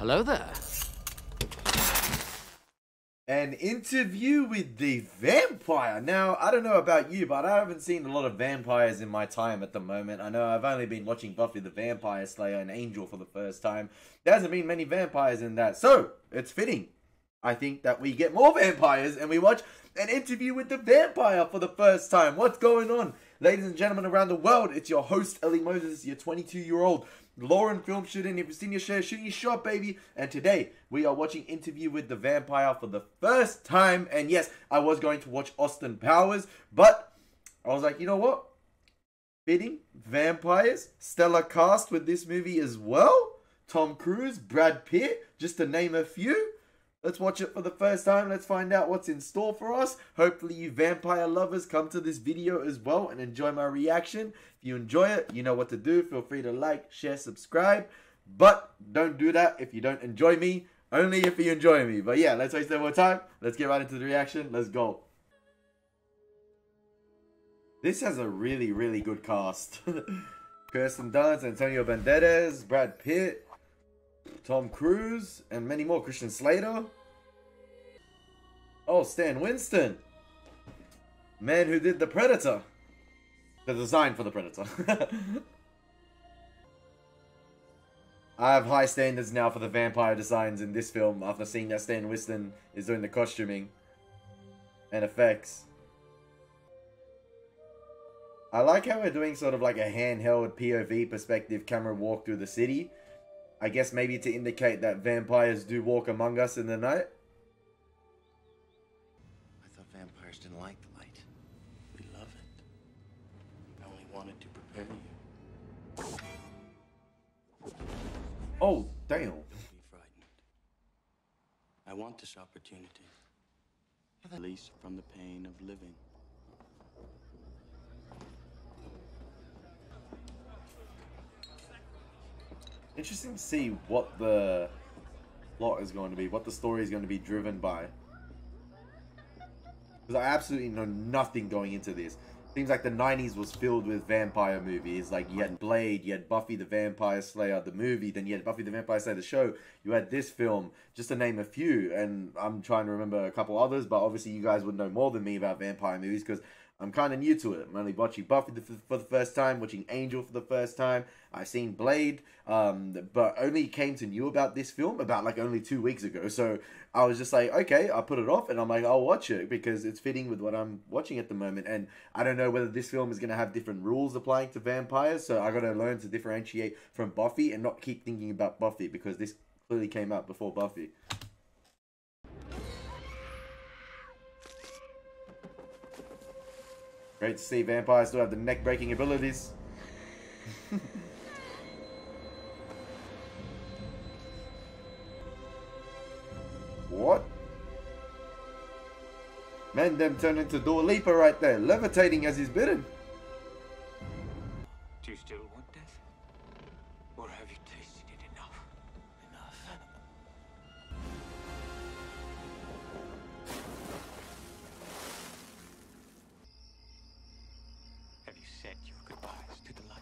Hello there. An interview with the vampire. Now, I don't know about you, but I haven't seen a lot of vampires in my time at the moment. I know I've only been watching Buffy the Vampire Slayer and Angel for the first time. There hasn't been many vampires in that, so it's fitting, I think, that we get more vampires and we watch an interview with the vampire for the first time. What's going on? Ladies and gentlemen around the world, it's your host, Ellie Moses, your 22-year-old Lauren film shooting. If you've seen your share, shooting your shot, baby. And today, we are watching Interview with the Vampire for the first time. And yes, I was going to watch Austin Powers, but I was like, you know what? Fitting, vampires, stellar cast with this movie as well. Tom Cruise, Brad Pitt, just to name a few. Let's watch it for the first time. Let's find out what's in store for us. Hopefully you vampire lovers come to this video as well and enjoy my reaction. If you enjoy it, you know what to do. Feel free to like, share, subscribe. But don't do that if you don't enjoy me. Only if you enjoy me. But yeah, let's waste no more time. Let's get right into the reaction. Let's go. This has a really, really good cast. Kirsten Dunst, Antonio Banderas, Brad Pitt, Tom Cruise, and many more. Christian Slater. Oh, Stan Winston. Man who did The Predator. The design for The Predator. I have high standards now for the vampire designs in this film after seeing that Stan Winston is doing the costuming and effects. I like how we're doing sort of like a handheld POV perspective camera walk through the city. I guess maybe to indicate that vampires do walk among us in the night. I thought vampires didn't like the light. We love it. I only wanted to prepare you. Oh, damn. Don't be frightened. I want this opportunity. Release from the pain of living. Interesting to see what the plot is going to be, what the story is going to be driven by. Because I absolutely know nothing going into this. Seems like the 90s was filled with vampire movies. Like, you had Blade, you had Buffy the Vampire Slayer, the movie, then you had Buffy the Vampire Slayer, the show. You had this film, just to name a few. And I'm trying to remember a couple others, but obviously you guys would know more than me about vampire movies because I'm kind of new to it. I'm only watching Buffy for the first time, watching Angel for the first time. I've seen Blade, but only came to know about this film about like only 2 weeks ago. So I was just like, okay, I'll put it off and I'm like, I'll watch it because it's fitting with what I'm watching at the moment. And I don't know whether this film is going to have different rules applying to vampires. So I got to learn to differentiate from Buffy and not keep thinking about Buffy because this clearly came out before Buffy. Great to see vampires still have the neck-breaking abilities. What? Man, them turned into Dua Lipa right there, levitating as he's bidden. Do you still want death? Or have you tasted it enough? Enough. Have you said your goodbyes to the light?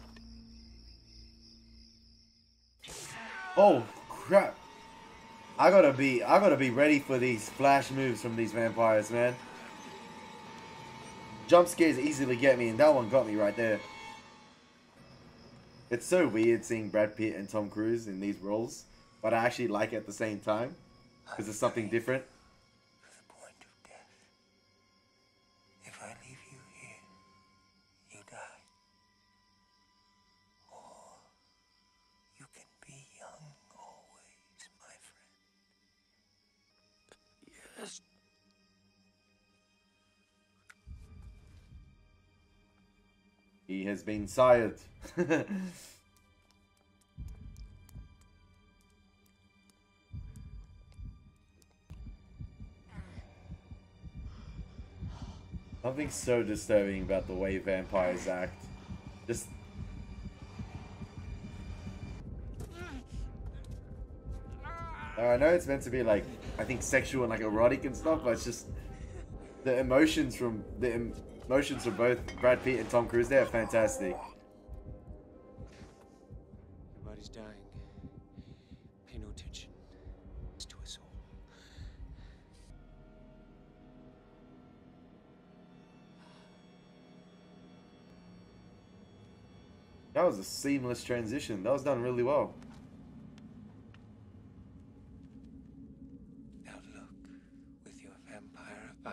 Oh crap. I gotta be ready for these flash moves from these vampires, man. Jump scares easily get me, and that one got me right there. It's so weird seeing Brad Pitt and Tom Cruise in these roles, but I actually like it at the same time because it's something different. To the point of death. If I leave you here, you die. Or you can be young always, my friend. Yes. He has been sired. Something so disturbing about the way vampires act. Just... I know it's meant to be like, I think sexual and like erotic and stuff, but it's just the emotions from both Brad Pitt and Tom Cruise, they're fantastic. Everybody's dying. Pay no attention. That was a seamless transition. That was done really well. Now look with your vampire eyes.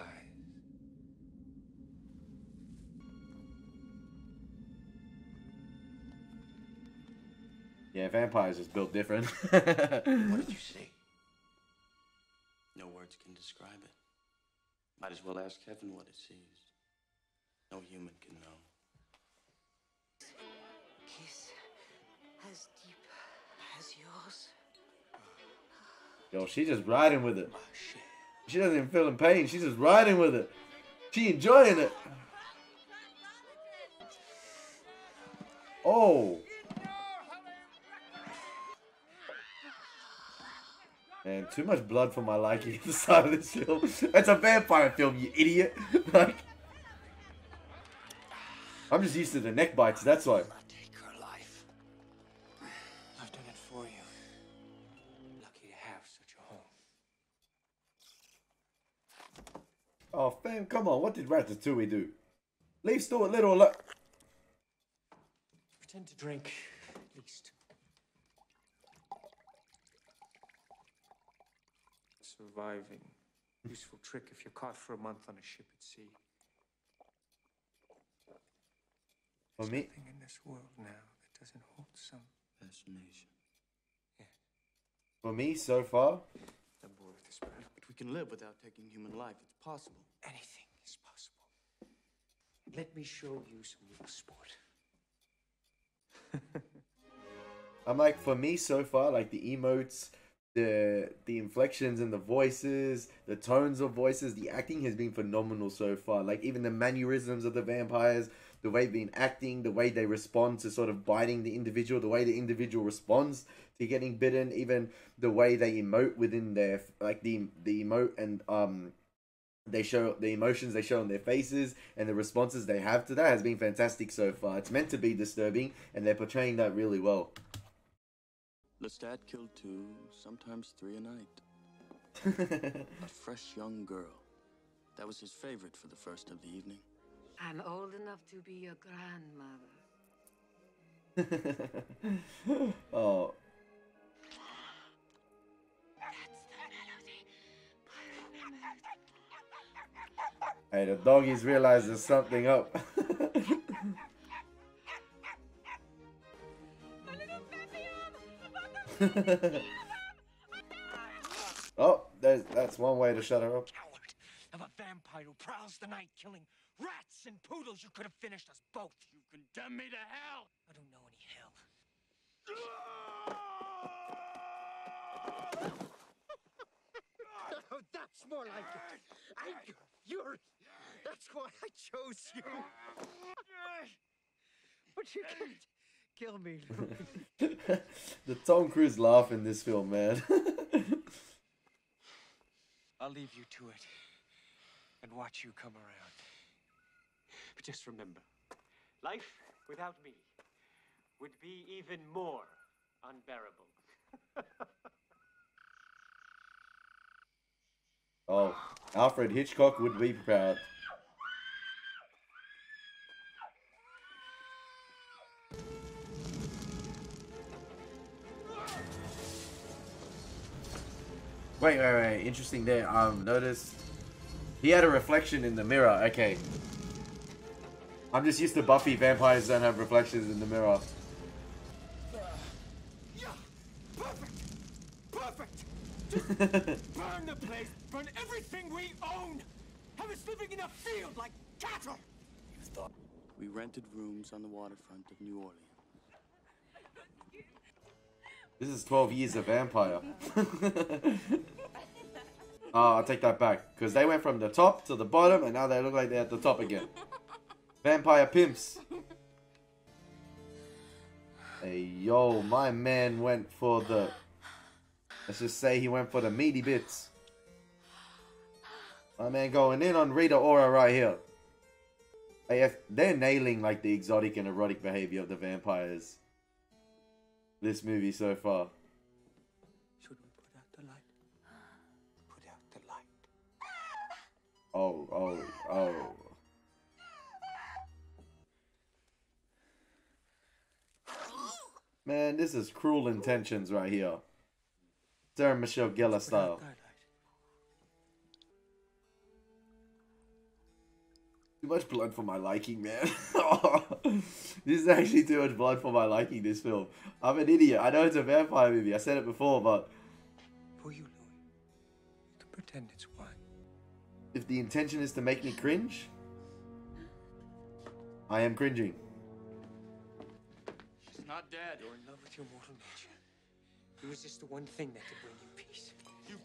Yeah, vampires just built different. What did you see? No words can describe it. Might as well ask heaven what it sees. No human can know. Kiss as deep as yours. Yo, she just riding with it. My shit. She doesn't even feel in pain. She's just riding with it. She enjoying it. Oh. Man, too much blood for my liking at the start of this film. It's a vampire film, you idiot. Like, I'm just used to the neck bites, that's why. Take her life. I've done it for you. Lucky to have such a home. Oh, fam, come on. What did Ratatouille do? Leave Stuart Little alone. Pretend to drink, at least. Surviving. Useful trick if you're caught for a month on a ship at sea. For There's me, nothing in this world now that doesn't hold some. Fascination. for me, so far, I'm bored with this, Brad. But we can live without taking human life. It's possible. Anything is possible. Let me show you some real sport. I'm like, for me, so far, like the emotes, the inflections in the voices, the tones of voices, the acting has been phenomenal so far. Like even the mannerisms of the vampires, the way they've been acting, the way they respond to sort of biting the individual, the way the individual responds to getting bitten, even the way they emote within their, like the emote and they show the emotions they show on their faces and the responses they have to that has been fantastic so far. It's meant to be disturbing and they're portraying that really well. Lestat killed 2, sometimes 3 a night. A fresh young girl. That was his favorite for the first of the evening. I'm old enough to be your grandmother. Oh. That's the melody. Hey, the doggies realize there's something up. Oh, that's one way to shut her up. Coward of a vampire who prowls the night killing rats and poodles. You could have finished us both. You condemn me to hell. I don't know any hell. Oh, that's more like it. Anger, fury. That's why I chose you. But you can't kill me, Louis. The Tom Cruise laugh in this film, man. I'll leave you to it and watch you come around. But just remember, life without me would be even more unbearable. Oh, Alfred Hitchcock would be proud. Wait. Interesting there. Notice he had a reflection in the mirror. Okay. I'm just used to Buffy. Vampires don't have reflections in the mirror. Yeah, perfect. Just burn the place, burn everything we own. Have us living in a field like cattle. You thought We rented rooms on the waterfront of New Orleans. This is 12 years of Vampire. Oh, I'll take that back. Because they went from the top to the bottom, and now they look like they're at the top again. Vampire pimps. Hey, yo, my man went for the... Let's just say he went for the meaty bits. My man going in on Rita Ora right here. Hey, if they're nailing like the exotic and erotic behavior of the vampires. This movie so far. should we put out the light? Put out the light. Oh. Man, this is Cruel Intentions right here. Sarah Michelle Gellar style. Too much blood for my liking, man. This is actually too much blood for my liking, this film. I'm an idiot. I know it's a vampire movie. I said it before, but... For you, Louis. To pretend it's wine. If the intention is to make me cringe, I am cringing. She's not dead. You're in love with your mortal nature. You resist the one thing that can bring you peace. You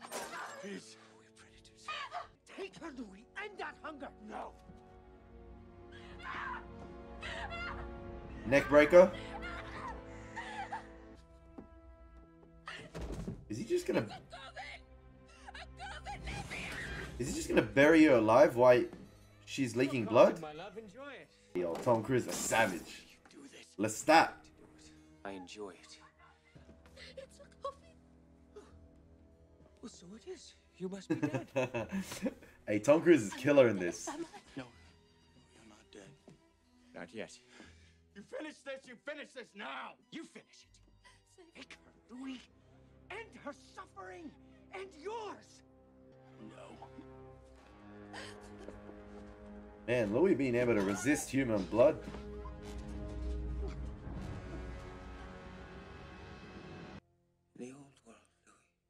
peace. We're predators. Take her, Louis, end that hunger. No. Neck breaker. Is he just gonna... Is he just gonna bury her alive while she's leaking blood? My love, enjoy it. Yo, Tom Cruise, a savage. You do this. Lestat. I enjoy it. It's a coffee. Well, so it is. You must be dead. Hey, Tom Cruise is killer in this. No, you're not dead. Not yet. You finish this. You finish this now. You finish it. Take her, Louis. End her suffering. And yours. No. Man, Louis being able to resist human blood. In the old world, Louis,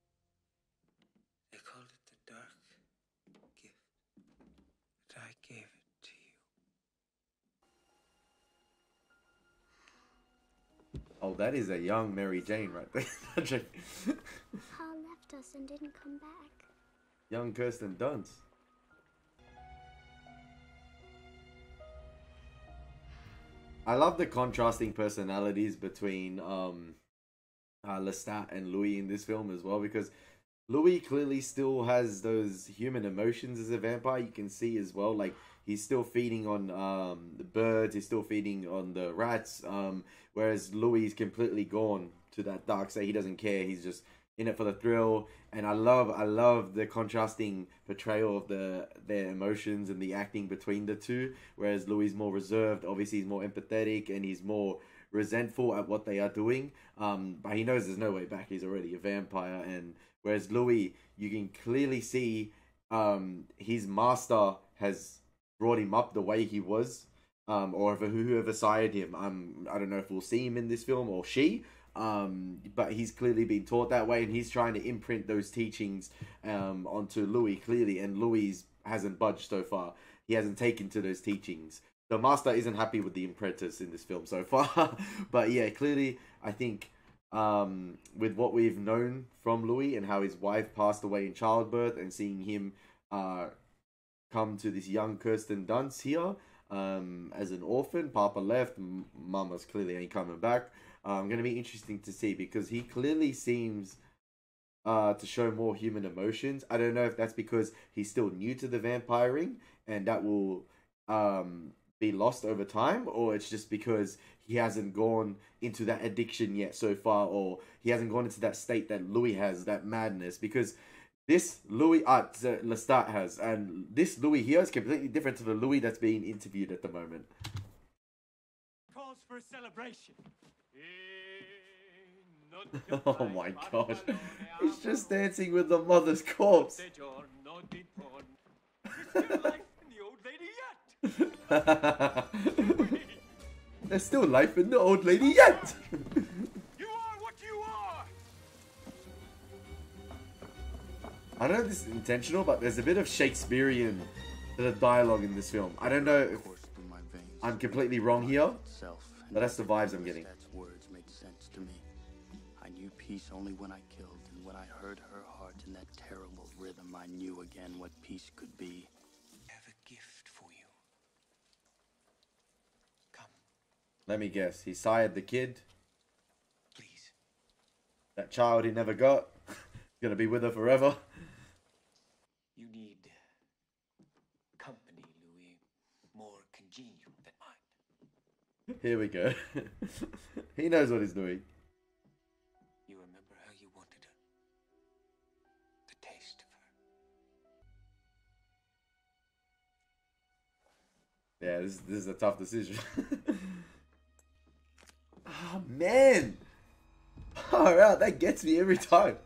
they called it the dark gift. But I gave it to you. Oh, that is a young Mary Jane right there. Hal left us and didn't come back. Young Kirsten Dunst. I love the contrasting personalities between Lestat and Louis in this film as well, because Louis clearly still has those human emotions as a vampire. You can see as well, like he's still feeding on the birds, he's still feeding on the rats, whereas Louis is completely gone to that dark side. He doesn't care. He's just in it for the thrill. And I love the contrasting portrayal of their emotions and the acting between the two, whereas Louis is more reserved. Obviously he's more empathetic and he's more resentful at what they are doing, but he knows there's no way back. He's already a vampire. And whereas Louis, you can clearly see his master has brought him up the way he was, or whoever sired him. I don't know if we'll see him in this film or she, but he's clearly been taught that way, and he's trying to imprint those teachings onto Louis clearly, and Louis hasn't budged so far. He hasn't taken to those teachings. The master isn't happy with the apprentice in this film so far. But yeah, clearly I think with what we've known from Louis and how his wife passed away in childbirth, and seeing him come to this young Kirsten Dunst here as an orphan. Papa left, Mama's clearly ain't coming back. Going to be interesting to see, because he clearly seems to show more human emotions. I don't know if that's because he's still new to the vampiring and that will be lost over time, or it's just because he hasn't gone into that addiction yet so far, or he hasn't gone into that state that Louis has, that madness. Because this Louis Lestat has, and this Louis here is completely different to the Louis that's being interviewed at the moment. Calls for a celebration. Oh my gosh, he's just dancing with the mother's corpse. There's still life in the old lady yet. You are what you are. I don't know if this is intentional, but there's a bit of Shakespearean to the dialogue in this film. I don't know if I'm completely wrong here, but that's the vibes I'm getting. Lestat's words made sense to me. I knew peace only when I killed, and when I heard her heart in that terrible rhythm, I knew again what peace could be. I have a gift for you. Come, Let me guess. He sired the kid. please. That child he never got. Gonna be with her forever. You need company, Louis, more congenial than mine. Here we go. He knows what he's doing. You remember how you wanted her? The taste of her. Yeah, this is a tough decision. Oh man, Far out, that gets me every time.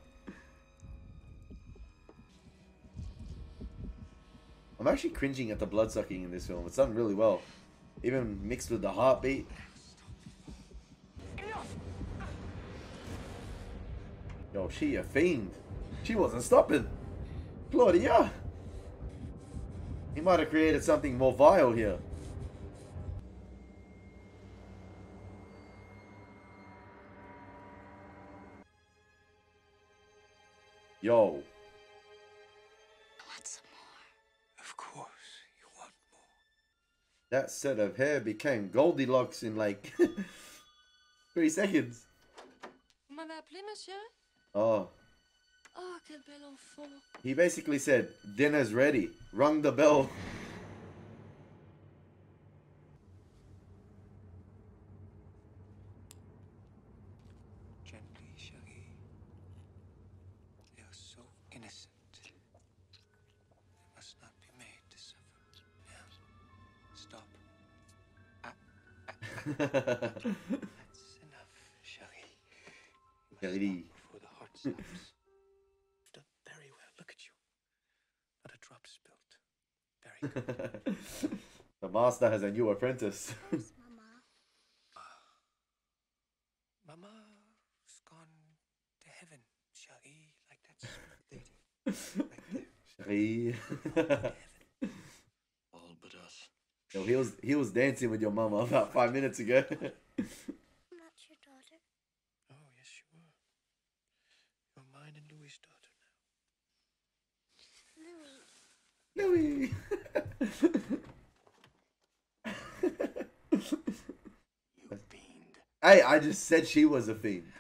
I'm actually cringing at the blood sucking in this film. It's done really well. Even mixed with the heartbeat. Yo, she a fiend. She wasn't stopping. Claudia! He might have created something more vile here. Yo. I want some more. Of course, you want more. That set of hair became Goldilocks in like 3 seconds. Vous m'avez appelé, monsieur? Oh. Oh, quel bel enfant. He basically said, dinner's ready. Rung the bell. Gently, Shaggy. They are so innocent. They must not be made to suffer. Now, stop. That's enough, Shaggy. You must Shaggy. stop before the heart stops. You've done very well. Look at you. Not a drop spilled. Very good. The master has a new apprentice. Where's Mama? Mama's gone to heaven, Shaggy, like that sweet lady. Right there. Shaggy. All but us. Yo, he was dancing with your mama about 5 minutes ago. I'm not your daughter. Oh, yes, you are. You're mine and Louis' daughter now. Louis. Louis. You fiend. Hey, I just said she was a fiend.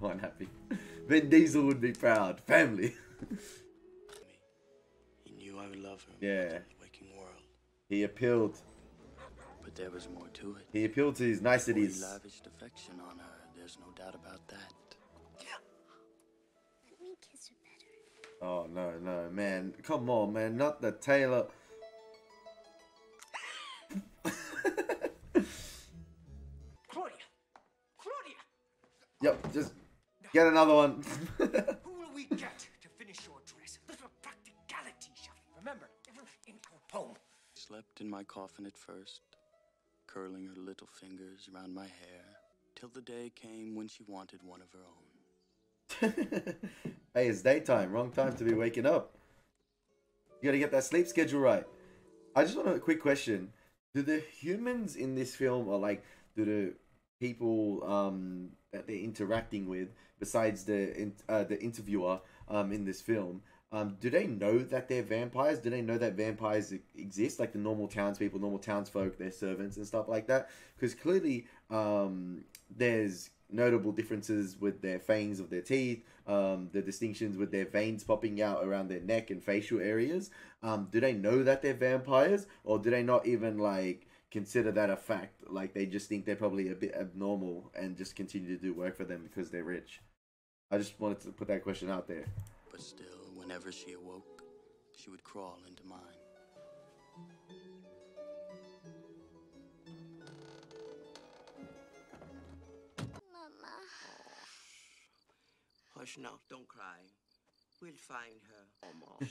I'm happy. Vin Diesel would be proud. Family. He knew I would love her. Yeah. In the waking world. He appealed. But there was more to it. He appealed to his He niceties. lavished affection on her. There's no doubt about that. Let me kiss her better. Oh no, man. Come on, man. Not the Taylor. Claudia! Claudia! Yep, just get another one. Who will we get to finish your dress? Little practicality, Shaggy. Remember, in your poem. Slept in my coffin at first, curling her little fingers around my hair, till the day came when she wanted one of her own. Hey, it's daytime. Wrong time to be waking up. You gotta get that sleep schedule right. I just want a quick question. Do the humans in this film, or like, do the people that they're interacting with, besides the interviewer in this film, do they know that they're vampires? Do they know that vampires exist? Like the normal townspeople, normal townsfolk, their servants and stuff like that? Because clearly there's notable differences with their fangs of their teeth, the distinctions with their veins popping out around their neck and facial areas. Do they know that they're vampires, or do they not even like consider that a fact? Like they just think they're probably a bit abnormal and just continue to do work for them because they're rich. I just wanted to put that question out there. But still, whenever she awoke, she would crawl into mine. Mama. Hush now, don't cry. We'll find her. Almost.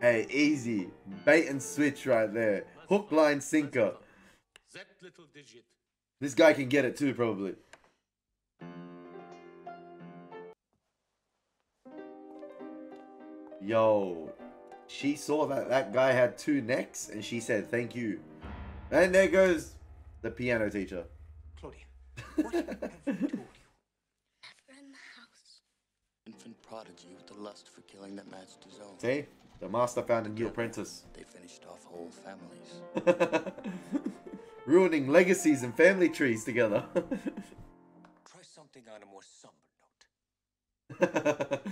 Hey, easy. Bait and switch right there. Hook, line, sinker. That little digit. This guy can get it too, probably. Yo, she saw that that guy had 2 necks and she said thank you. And there goes the piano teacher. Claudia, what have we told you? Never in the house. Infant prodigy with the lust for killing that matched his own. See? The master found a new apprentice. They finished off whole families. Ruining legacies and family trees together. Try something on a more somber note.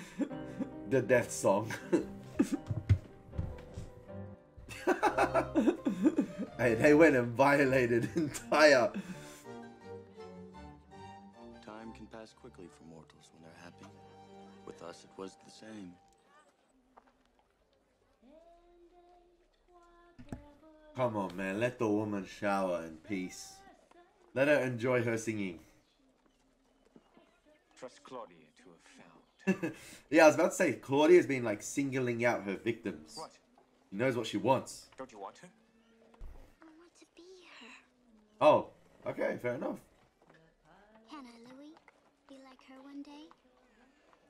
The death song. Hey, they went and violated entire. Time can pass quickly for mortals when they're happy. With us, it was the same. Come on, man. Let the woman shower in peace. Let her enjoy her singing. Trust Claudia to have found. Yeah, I was about to say, Claudia's been like singling out her victims. What? She knows what she wants. Don't you want her? I want to be her. Oh, okay, fair enough. Can I, Louis? Be like her one day?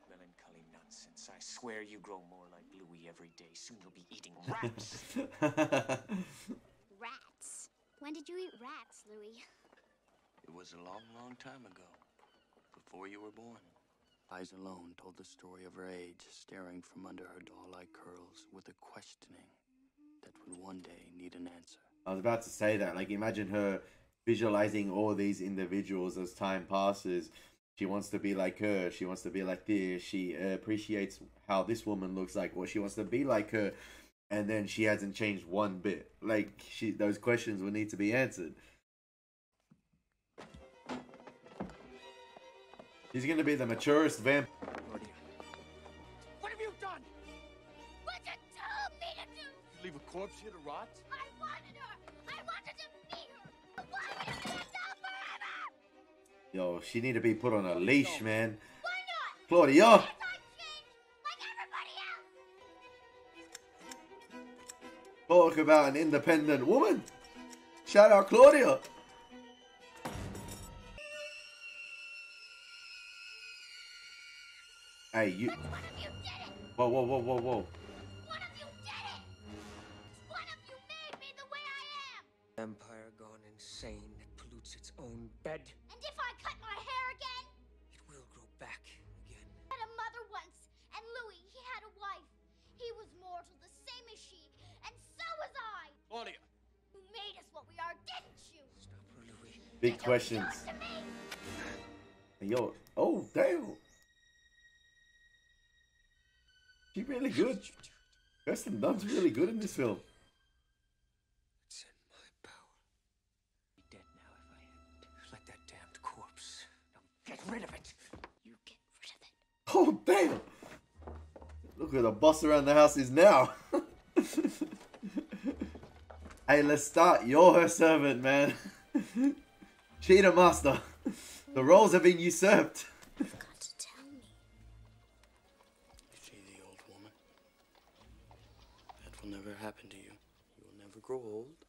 Melancholy nonsense. I swear you grow more like Louis every day. Soon you'll be eating rats. Rats. When did you eat rats, Louis? It was a long, long time ago. Before you were born. Eyes alone told the story of her age, staring from under her doll-like curls with a questioning that would one day need an answer. I was about to say that. Like, imagine her visualizing all these individuals as time passes. She wants to be like her. She wants to be like this. She appreciates how this woman looks like, or she wants to be like her. And then she hasn't changed one bit. Like, those questions will need to be answered. He's gonna be the maturest vamp. Claudia. What have you done? What you told me to do! Leave a corpse here to rot? I wanted her! I wanted to meet her! I wanted to be myself forever! Yo, she need to be put on a leash, man. Why not? Claudia! Yes, I changed like everybody else! Talk about an independent woman. Shout out Claudia. Hey, you. One of you did it! Whoa. One of you did it! One of you made me the way I am! Vampire gone insane that pollutes its own bed. And if I cut my hair again? It will grow back again. I had a mother once, and Louis, he had a wife. He was mortal, the same as she, and so was I. Claudia. You made us what we are, didn't you? Stop her, Louis. Big questions. Do it to me. Yo. Oh, damn. She really good. Kirsten Dunst's really good in this film. It's in my power. Be dead now if I hadn't. Like that damned corpse. Now get rid of it. You get rid of it. Oh, damn. Look where the boss around the house is now. Hey, let's start. You're her servant, man. Cheater master. The roles have been usurped. You've got to tell me. You see the old woman? That will never happen to you. You will never grow old.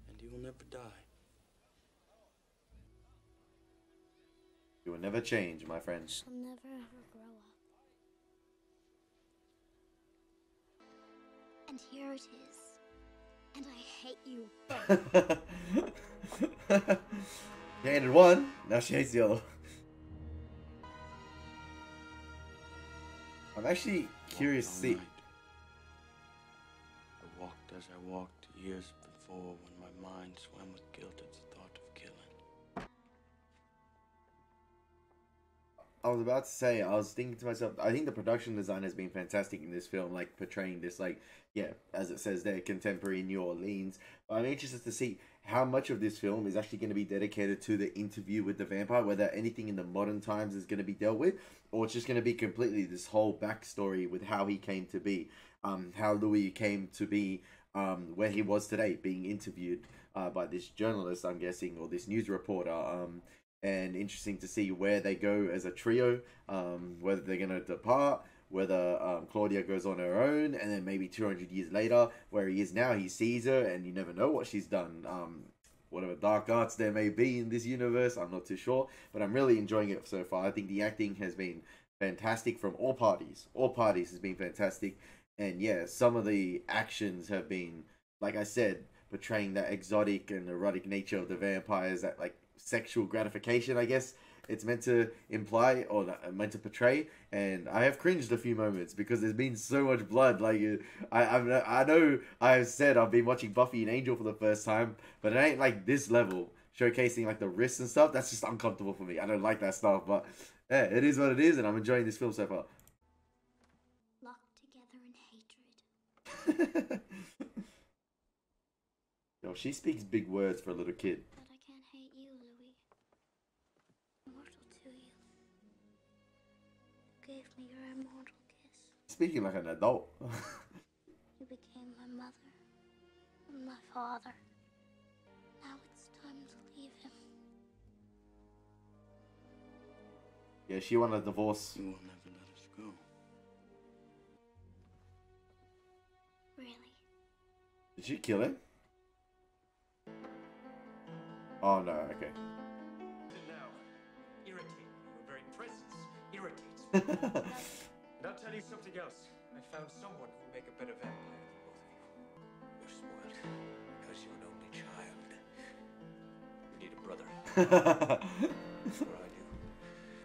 And you will never die. You will never change, my friend. She'll never ever grow up. And here it is. And I hate you both. She hated one, now she hates the other. I'm actually curious to see. I walked as I walked years before when my mind swam with guilt at the thought of killing. I was about to say, I was thinking to myself, I think the production design has been fantastic in this film, like portraying this, like, yeah, as it says there, contemporary New Orleans. But I'm interested to see how much of this film is actually going to be dedicated to the interview with the vampire, whether anything in the modern times is going to be dealt with, or it's just going to be completely this whole backstory with how he came to be, how Louis came to be where he was today, being interviewed by this journalist, I'm guessing, or this news reporter. And interesting to see where they go as a trio, whether they're going to depart, whether Claudia goes on her own, and then maybe 200 years later, where he is now, he sees her, and you never know what she's done. Whatever dark arts there may be in this universe, I'm not too sure, but I'm really enjoying it so far. I think the acting has been fantastic from all parties. All parties has been fantastic, and yeah, some of the actions have been, like I said, portraying that exotic and erotic nature of the vampires, that like sexual gratification, I guess it's meant to imply or meant to portray. And I have cringed a few moments because there's been so much blood. Like I know I've said I've been watching Buffy and Angel for the first time, but it ain't like this level, showcasing like the wrists and stuff. That's just uncomfortable for me. I don't like that stuff, but yeah, it is what it is, and I'm enjoying this film so far. Locked together in hatred. Yo, she speaks big words for a little kid. But I can't hate you, Louis. I'm mortal to you. You gave me your immortal kiss. Speaking like an adult. You became my mother and my father. Now it's time to leave Yeah, she wanted a divorce. You will never let us go. Really? Did she kill him? Oh no, okay. Now, irritating. Your very presence irritates me. And I'll tell you something else. I found someone who will make a better vampire than both of you. You're spoiled because you're an only child. You need a brother. Or I do.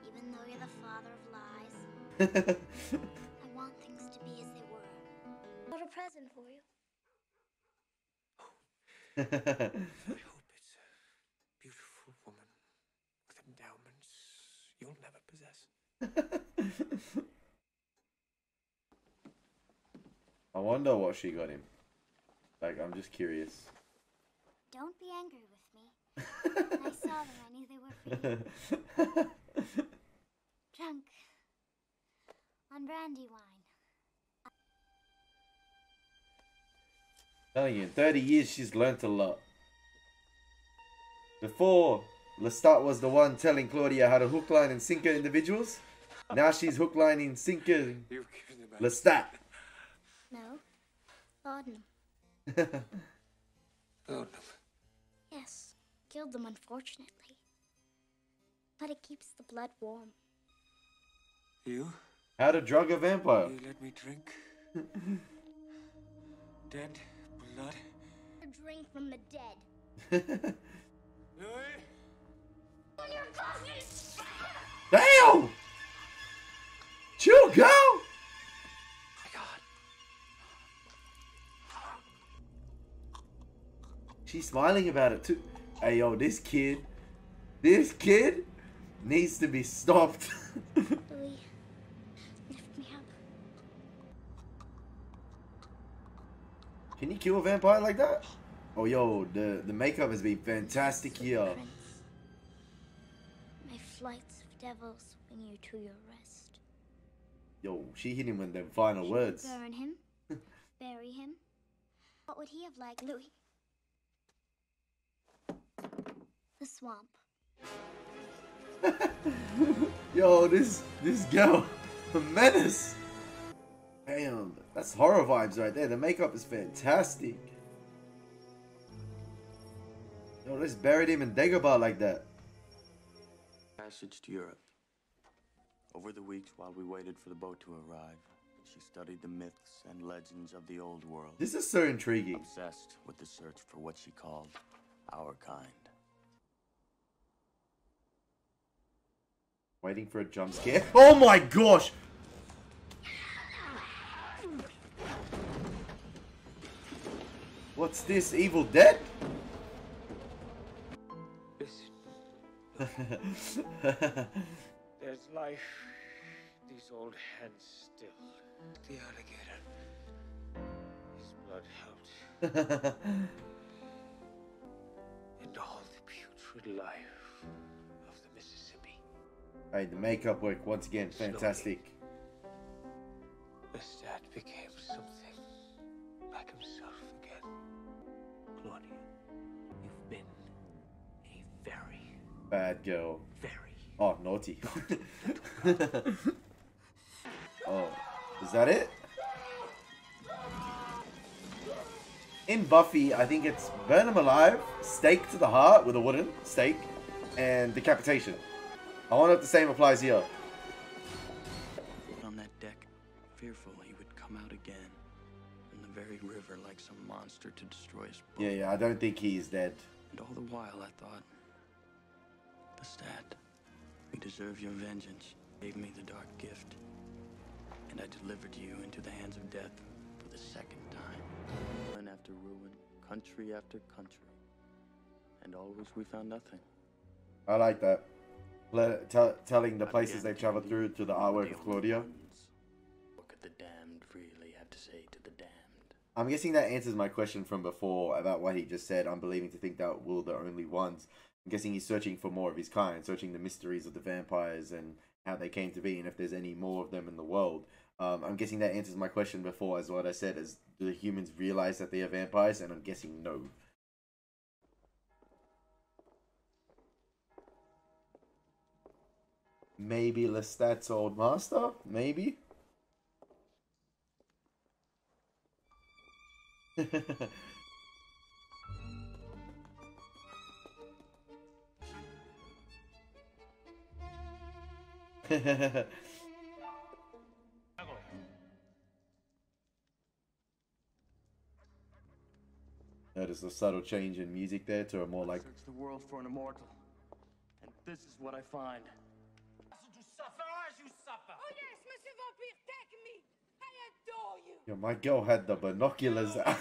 Even though you're the father of lies, I want things to be as they were. Got a present for you. I hope it's a beautiful woman with endowments you'll never possess. I wonder what she got him. Like, I'm just curious. Don't be angry with me. When I saw them, I knew they were for you. Drunk on brandy wine. Telling you, in 30 years she's learnt a lot. Before, Lestat was the one telling Claudia how to hook, line, and sinker individuals. Now she's hook, line, and sinker You've given them Lestat. No, laudanum. Laudanum. Yes, killed them unfortunately. But it keeps the blood warm. You? How to drug a vampire. You let me drink? Dead blood? A drink from the dead. Louis? On your cousins! Damn! Chill, girl! My God. She's smiling about it too. Hey, yo, this kid needs to be stopped. Louis, lift me up. Can you kill a vampire like that? Oh, yo, the makeup has been fantastic here. Prince, my flights of devils bring you to your rest. Yo, she hit him with them final words. Burn him, bury him. What would he have liked, Louis? The swamp. Yo, this girl, a menace. Damn, that's horror vibes right there. The makeup is fantastic. Yo, let's bury him in Dagobah like that. Passage to Europe. Over the weeks while we waited for the boat to arrive, she studied the myths and legends of the old world. This is so intriguing. Obsessed with the search for what she called our kind. Waiting for a jump scare. Oh my gosh! What's this? Evil Dead? Listen. There's life. These old hands still. The alligator. His blood helped. And all the putrid life of the Mississippi. Hey, the makeup work once again, fantastic. Lestat became something like himself again. Claudia, you've been a very, Bad girl. very Oh, naughty. Oh, is that it? In Buffy, I think it's burn him alive, stake to the heart with a wooden stake, and decapitation. I wonder if the same applies here. On that deck, fearful he would come out again in the very river like some monster to destroy us both. Yeah, I don't think he's dead. And all the while I thought, Lestat, you deserve your vengeance. You gave me the dark gift, and I delivered you into the hands of death for the second time. Ruin after ruin, country after country, and always we found nothing. I like that. Telling the places they've traveled through to the artwork of Claudia. What could the damned really have to say to the damned? I'm guessing that answers my question from before about what he just said. I'm believing to think that we're the only ones. I'm guessing he's searching for more of his kind, searching the mysteries of the vampires and how they came to be, and if there's any more of them in the world. I'm guessing that answers my question before, as what I said, is do the humans realize that they are vampires? And I'm guessing no. Maybe Lestat's old master? Maybe? Notice the subtle change in music there to a more like... Search the world for an immortal. And this is what I find. You suffer as you suffer. Oh yes, Monsieur Vampire, take me. I adore you. Yo, my girl had the binoculars out.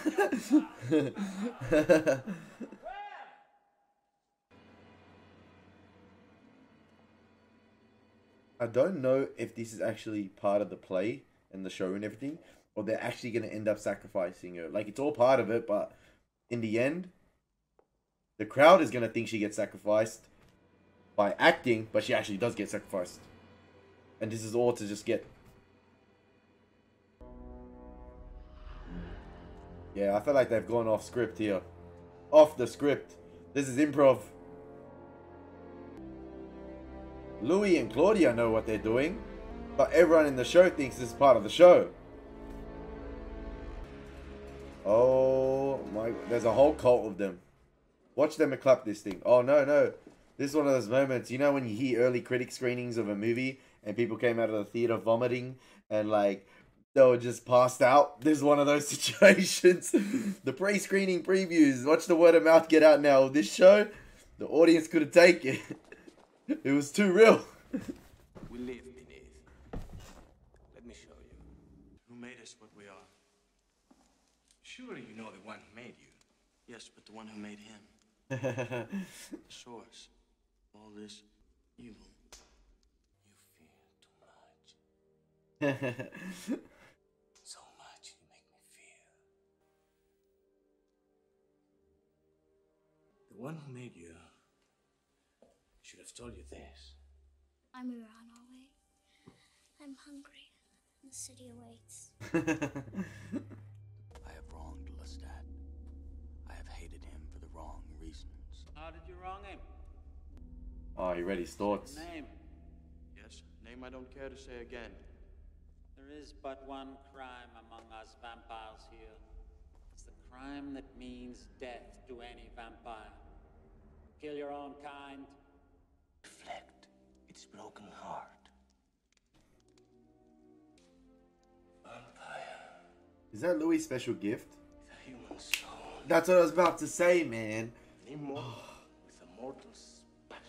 I don't know if this is actually part of the play and the show and everything, or they're actually going to end up sacrificing her. Like, it's all part of it, but in the end, the crowd is going to think she gets sacrificed by acting, but she actually does get sacrificed. And this is all to just get... Yeah, I feel like they've gone off script here. Off the script. This is improv. Louis and Claudia know what they're doing, but everyone in the show thinks this is part of the show. Oh my, there's a whole cult of them. Watch them clap this thing. Oh no, no. This is one of those moments, you know when you hear early critic screenings of a movie and people came out of the theater vomiting and like they were just passed out? This is one of those situations. The pre-screening previews, watch the word of mouth get out now. This show, the audience couldn't take it. It was too real. We live beneath. Let me show you. Who made us what we are? Surely you know the one who made you. Yes, but the one who made him. The source. All this evil. You fear too much. So much you make me fear. The one who made you should have told you this. I'm on our way. I'm hungry. The city awaits. I have wronged Lestat. I have hated him for the wrong reasons. How did you wrong him? Oh, he read his thoughts. Name. Yes, name I don't care to say again. There is but one crime among us vampires here. It's the crime that means death to any vampire. Kill your own kind. Reflect its broken heart. Vampire. Is that Louis' special gift? The human soul. That's what I was about to say, man. Immortal with a mortal's passion.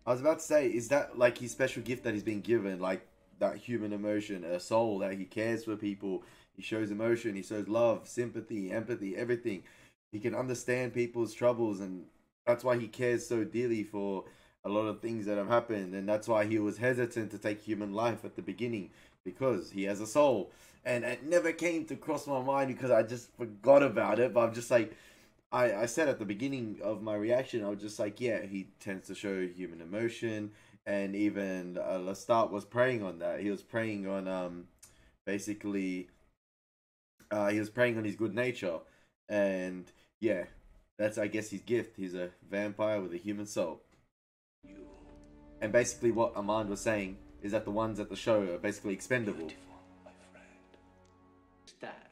I was about to say, is that like his special gift that he's been given? Like that human emotion, a soul that he cares for people. He shows emotion, he shows love, sympathy, empathy, everything. He can understand people's troubles, and that's why he cares so dearly for a lot of things that have happened. And that's why he was hesitant to take human life at the beginning, because he has a soul. And it never came to cross my mind because I just forgot about it. But I'm just like, I said at the beginning of my reaction, I was just like, yeah, he tends to show human emotion. And even Lestat was preying on that. He was preying on, basically, he was preying on his good nature. And yeah, that's, I guess, his gift. He's a vampire with a human soul. And basically what Armand was saying is that the ones at the show are basically expendable. Beautiful, my friend. Lestat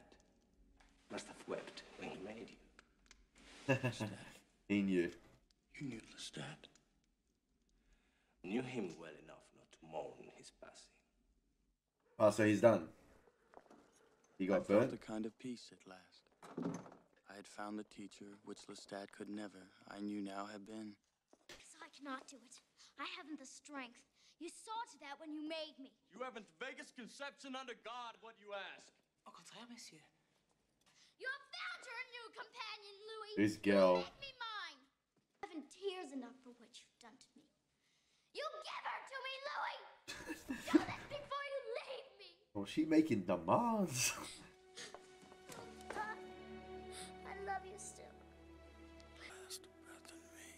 must have wept when he made you. He knew. You knew Lestat? Knew him well enough not to mourn his passing. Oh, so he's done. He got I felt burnt? a kind of peace at last. I had found the teacher which Lestat could never, I knew now, have been. Because I cannot do it. I haven't the strength. You saw to that when you made me. You haven't the vaguest conception under God what you ask. Au contraire, monsieur. You have found your new companion, Louis. This girl. Make me mine. I haven't tears enough for what you've done to me. You give her to me, Louis. Do this before you leave me. Oh, she making demands. I love you still. Last breath in me.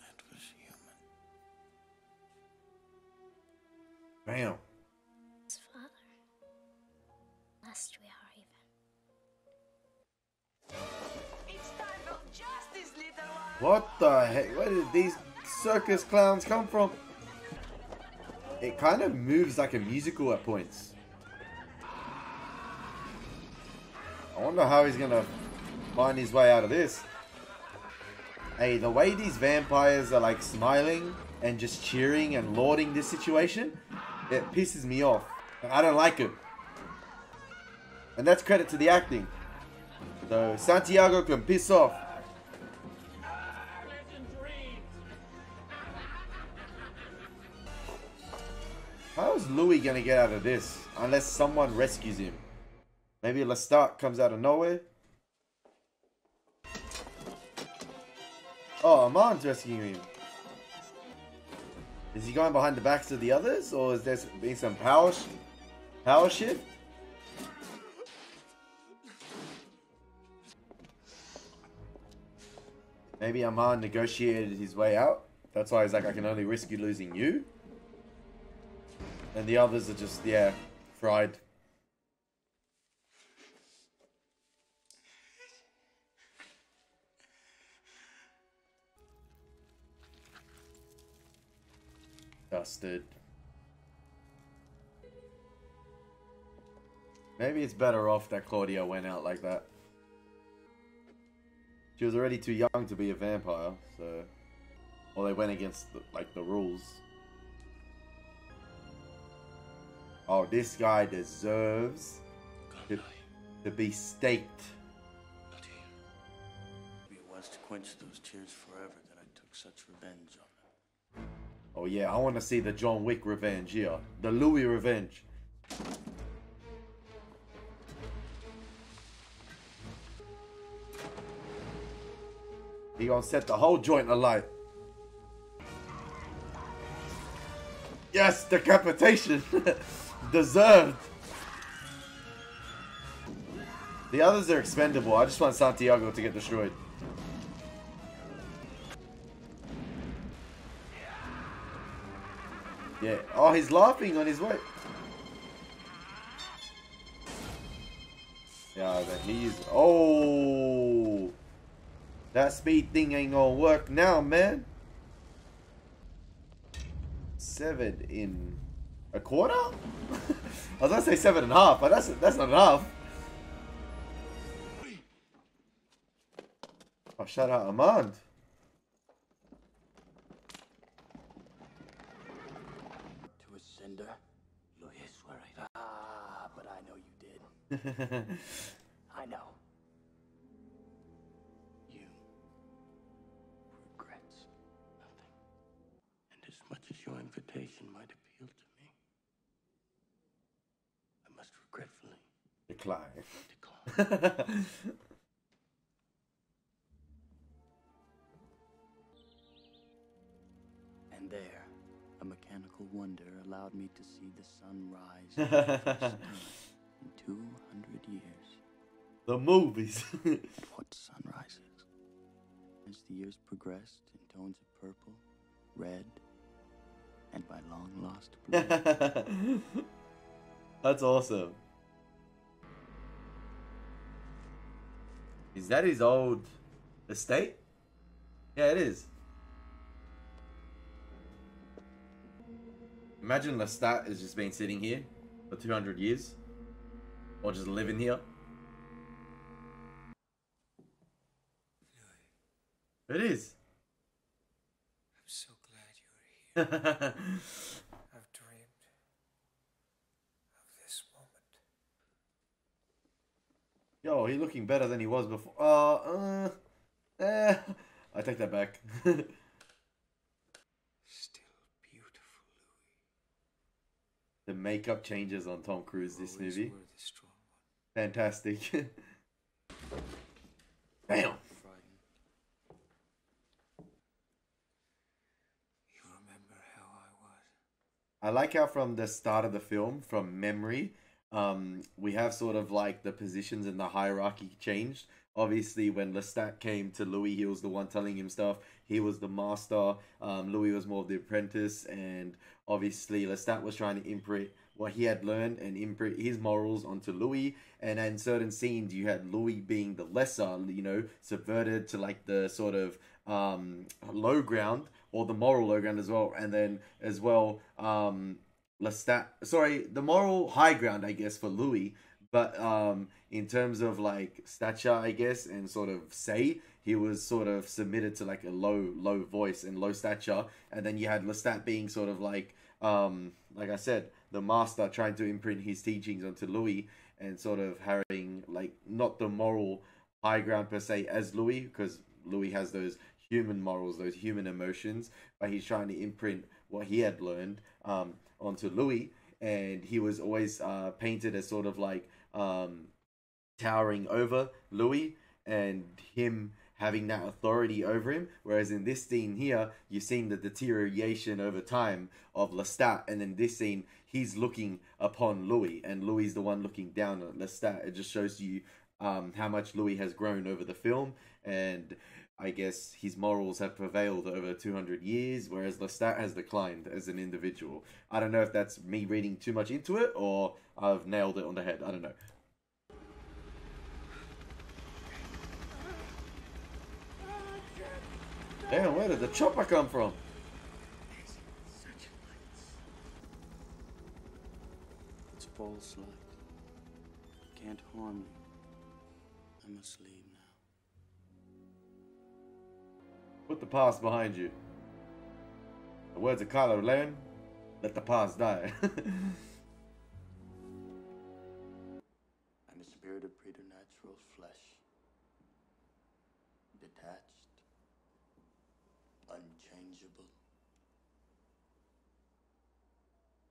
That was human. Bam. Father, last we are even. It's time for justice, little one. What the heck? Where did these circus clowns come from? It kind of moves like a musical at points. I wonder how he's gonna find his way out of this. Hey, the way these vampires are like smiling and just cheering and lauding this situation, it pisses me off. I don't like it. And that's credit to the acting. So Santiago can piss off. How's Louis gonna get out of this? Unless someone rescues him. Maybe Lestat comes out of nowhere. Oh, Aman's rescuing him. Is he going behind the backs of the others? Or is there been some power shift? Maybe Aman negotiated his way out. That's why he's like, I can only risk you losing you. And the others are just, yeah, fried. Dusted. Maybe it's better off that Claudia went out like that. She was already too young to be a vampire, so... Well, they went against, the rules. Oh, this guy deserves to be staked. Maybe it was to quench those tears forever that I took such revenge on them. Oh yeah, I want to see the John Wick revenge here. The Louis revenge. He gonna set the whole joint alight. Yes, decapitation. Deserved. The others are expendable. I just want Santiago to get destroyed. Yeah. Oh, he's laughing on his way. Yeah, but he's... Oh! That speed thing ain't gonna work now, man. 7 in a quarter? I was gonna say 7.5, but that's not enough. Oh, shout out Amand. To a cinder, Luis swear it. Ah, but I know you did. I know. You regrets nothing. And as much as your invitation might appeal to me, I must regretfully decline. And there, a mechanical wonder allowed me to see the sun rise for the first time in 200 years. The movies. What sunrises? As the years progressed in tones of purple, red, and my long lost blue. That's awesome. Is that his old estate? Yeah, it is. Imagine Lestat has just been sitting here for 200 years. Or just living here. It is. I'm so glad you're here. I've dreamed of this moment. Yo, he's looking better than he was before. I take that back. Still beautiful, Louis. The makeup changes on Tom Cruise this Always movie. were the strong one. Fantastic. Damn. I like how from the start of the film, from memory, we have sort of like the positions in the hierarchy changed. Obviously, when Lestat came to Louis, he was the one telling him stuff. He was the master. Louis was more of the apprentice. And obviously, Lestat was trying to imprint what he had learned and imprint his morals onto Louis. And in certain scenes, you had Louis being the lesser, you know, subverted to like the sort of low ground, or the moral low ground as well. And then as well, Lestat, sorry, the moral high ground, I guess, for Louis. But in terms of like stature, I guess, and sort of say, he was sort of submitted to like a low voice and low stature. And then you had Lestat being sort of like I said, the master trying to imprint his teachings onto Louis, and sort of having like not the moral high ground per se as Louis, because Louis has those human morals, those human emotions, but he's trying to imprint what he had learned onto Louis, and he was always painted as sort of like towering over Louis and him having that authority over him. Whereas in this scene here, you're seeing the deterioration over time of Lestat, and then this scene, he's looking upon Louis, and Louis is the one looking down at Lestat. It just shows you how much Louis has grown over the film, and I guess his morals have prevailed over 200 years, whereas Lestat has declined as an individual. I don't know if that's me reading too much into it, or I've nailed it on the head. I don't know. Damn, where did the chopper come from? It's false light. Can't harm you. I must leave now. Put the past behind you. The words of Kylo Ren, let the past die. I'm a spirit of preternatural flesh. Detached. Unchangeable.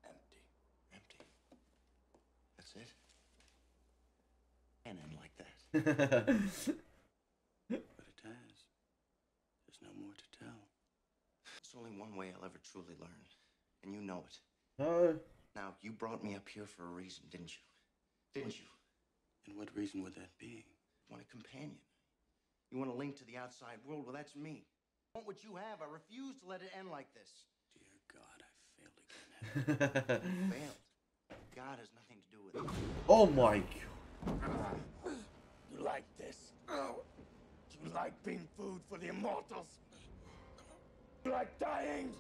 Empty. Empty. That's it? And end like that. But it has. There's no more to tell. There's only one way I'll ever truly learn. And you know it. Now, you brought me up here for a reason, didn't you? Didn't you? And what reason would that be? You want a companion. You want a link to the outside world. Well, that's me. I want what you have. I refuse to let it end like this. Dear God, I failed again. You failed. God has nothing to do with it. Oh my God. You like this? You like being food for the immortals? You like dying?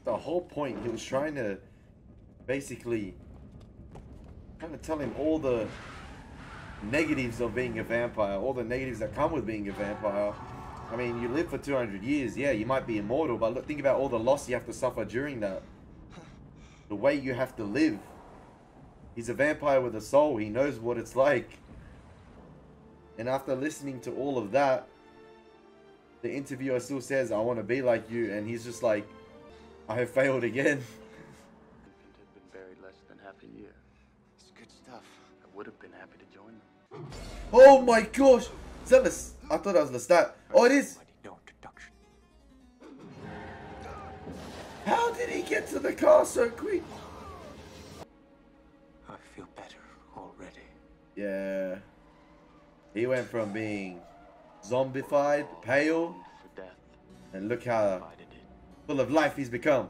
The whole point, he was trying to basically tell him all the negatives of being a vampire, all the negatives that come with being a vampire. I mean, you live for 200 years, yeah, you might be immortal, but look, think about all the loss you have to suffer during that. The way you have to live. He's a vampire with a soul, he knows what it's like. And after listening to all of that, the interviewer still says, I want to be like you, and he's just like, I have failed again. Infant had been buried less than half a year. It's good stuff. I would have been happy to join them. Oh my gosh! Is that I thought that was Lestat. Oh, it is! No introduction. How did he get to the car so quick? I feel better already. Yeah. He went from being zombified, pale, For death. and look how Provided it. full of life he's become.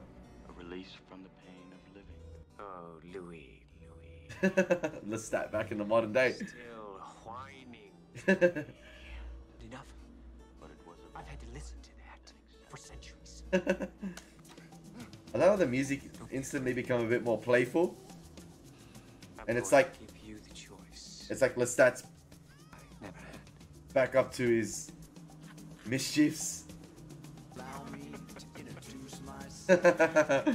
A release from the pain of living. Oh, Louis. Lestat back in the modern day. Still whining. Enough. But it was a I've had to listen to that for centuries. I love how the music instantly become a bit more playful. And it's like, give you the choice. it's like Lestat's Never had. back up to his mischiefs. Allow me to introduce myself.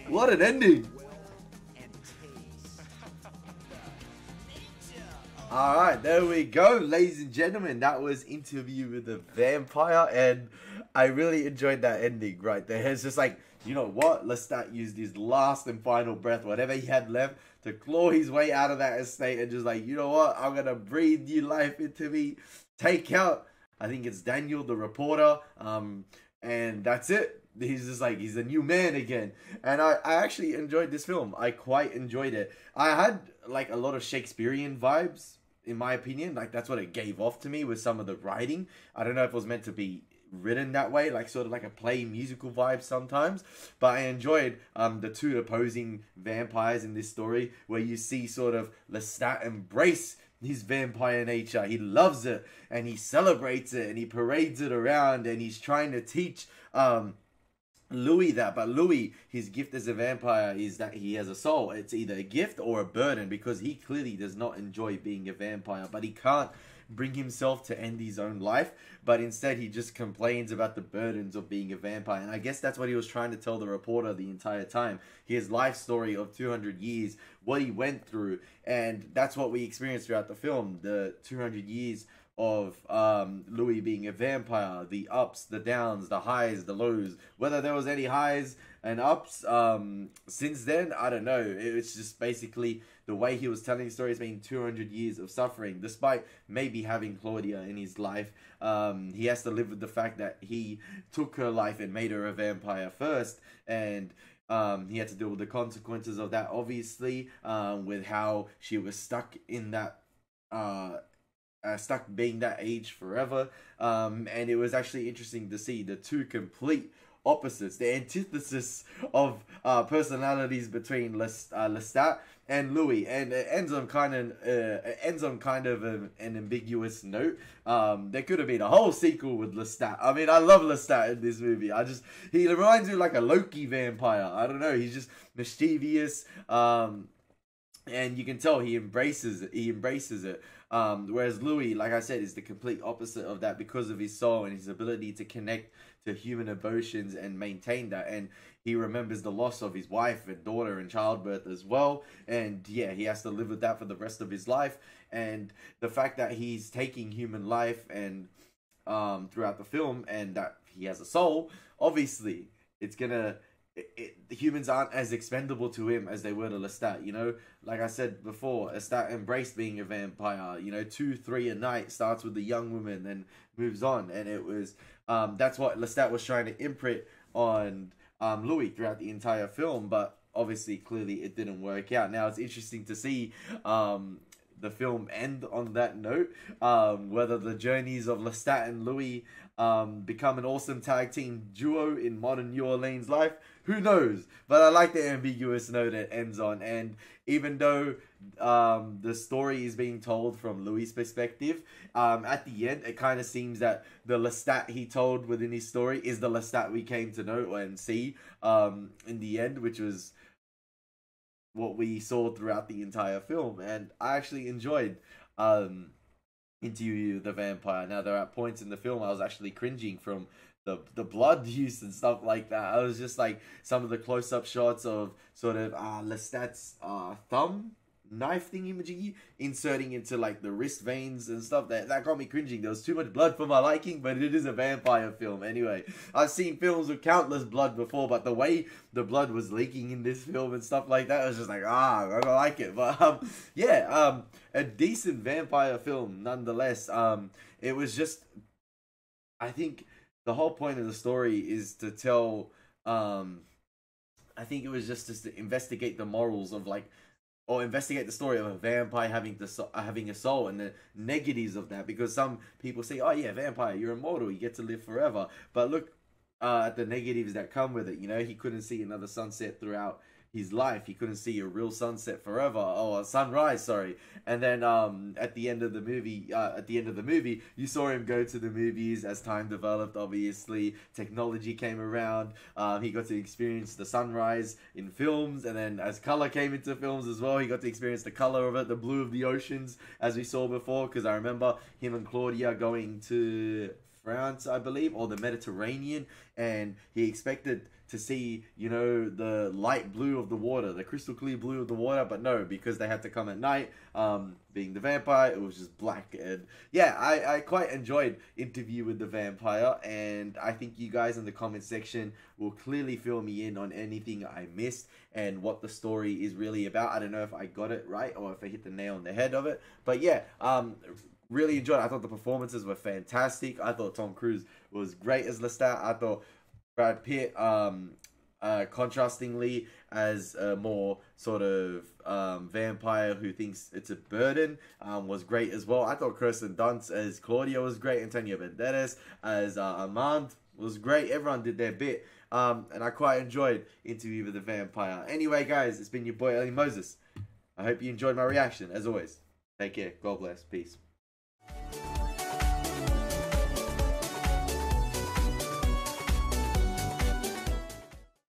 What an ending! Alright, there we go, ladies and gentlemen. That was Interview with the Vampire, and I really enjoyed that ending right there. It's just like, you know what? Lestat used his last and final breath, whatever he had left, to claw his way out of that estate and just like, you know what? I'm gonna breathe new life into me. Take out, I think it's Daniel, the reporter, and that's it. He's just like, he's a new man again. And I actually enjoyed this film. I quite enjoyed it. I had like a lot of Shakespearean vibes, in my opinion. Like, that's what it gave off to me with some of the writing. I don't know if it was meant to be written that way, like sort of like a play musical vibe sometimes, but I enjoyed the two opposing vampires in this story, where you see sort of Lestat embrace his vampire nature. He loves it, and he celebrates it, and he parades it around, and he's trying to teach Louis that. But Louis, his gift as a vampire is that he has a soul. It's either a gift or a burden, because he clearly does not enjoy being a vampire, but he can't bring himself to end his own life, but instead he just complains about the burdens of being a vampire. And I guess that's what he was trying to tell the reporter the entire time, his life story of 200 years, what he went through. And that's what we experienced throughout the film, the 200 years of Louis being a vampire, the ups, the downs, the highs, the lows. Whether there was any highs and ups since then, I don't know. It's just basically the way he was telling the story. Has been 200 years of suffering, despite maybe having Claudia in his life. He has to live with the fact that he took her life and made her a vampire first, and he had to deal with the consequences of that, obviously, with how she was stuck in that stuck being that age forever. And it was actually interesting to see the two complete opposites, the antithesis of personalities between Lestat and Louis, and it ends on kind of an ambiguous note. There could have been a whole sequel with Lestat. I mean, I love Lestat in this movie. He reminds me of like a Loki vampire. I don't know. He's just mischievous. And you can tell he embraces it. Whereas Louis, like I said, is the complete opposite of that, because of his soul and his ability to connect to human emotions and maintain that. And he remembers the loss of his wife and daughter and childbirth as well. And yeah, he has to live with that for the rest of his life. And the fact that he's taking human life and throughout the film, and that he has a soul, obviously it's gonna... the humans aren't as expendable to him as they were to Lestat, you know? Like I said before, Lestat embraced being a vampire, you know, 2-3 a night, starts with the young woman, then moves on. And it was, that's what Lestat was trying to imprint on Louis throughout the entire film, but obviously, clearly, it didn't work out. Now, it's interesting to see the film end on that note, whether the journeys of Lestat and Louis become an awesome tag team duo in modern New Orleans life. Who knows? But I like the ambiguous note it ends on. And even though the story is being told from Louis' perspective, at the end, it kind of seems that the Lestat he told within his story is the Lestat we came to know and see in the end, which was what we saw throughout the entire film. And I actually enjoyed Interview with the Vampire. Now, there are points in the film I was actually cringing from the blood use and stuff like that. I was just like, some of the close-up shots of sort of Lestat's thumb knife thingy-majiggy inserting into like the wrist veins and stuff, that got me cringing. There was too much blood for my liking, but it is a vampire film anyway. I've seen films with countless blood before, but the way the blood was leaking in this film and stuff like that, I was just like, I don't like it. But yeah, a decent vampire film nonetheless. It was just, I think the whole point of the story is to tell, I think it was just to investigate the morals of like, or investigate the story of a vampire having a soul and the negatives of that. Because some people say, oh yeah, vampire, you're immortal, you get to live forever. But look at the negatives that come with it. You know, he couldn't see another sunset throughout his life. He couldn't see a real sunset forever, or a sunrise, sorry. And then at the end of the movie, you saw him go to the movies as time developed. Obviously, technology came around. He got to experience the sunrise in films, and then as color came into films as well, he got to experience the color of it, the blue of the oceans, as we saw before. Because I remember him and Claudia going to France, I believe, or the Mediterranean, and he expected to see, you know, the light blue of the water, the crystal clear blue of the water, but no, because they had to come at night, being the vampire, it was just black. And yeah, I quite enjoyed Interview with the Vampire, and I think you guys in the comment section will clearly fill me in on anything I missed and what the story is really about. I don't know if I got it right or if I hit the nail on the head of it, but yeah, really enjoyed it. I thought the performances were fantastic. I thought Tom Cruise was great as Lestat. I thought Brad Pitt, contrastingly, as a more sort of vampire who thinks it's a burden, was great as well. I thought Kirsten Dunst as Claudia was great. Antonio Banderas as Armand was great. Everyone did their bit, and I quite enjoyed Interview with the Vampire. Anyway, guys, it's been your boy Ellie Moses. I hope you enjoyed my reaction, as always. Take care. God bless. Peace.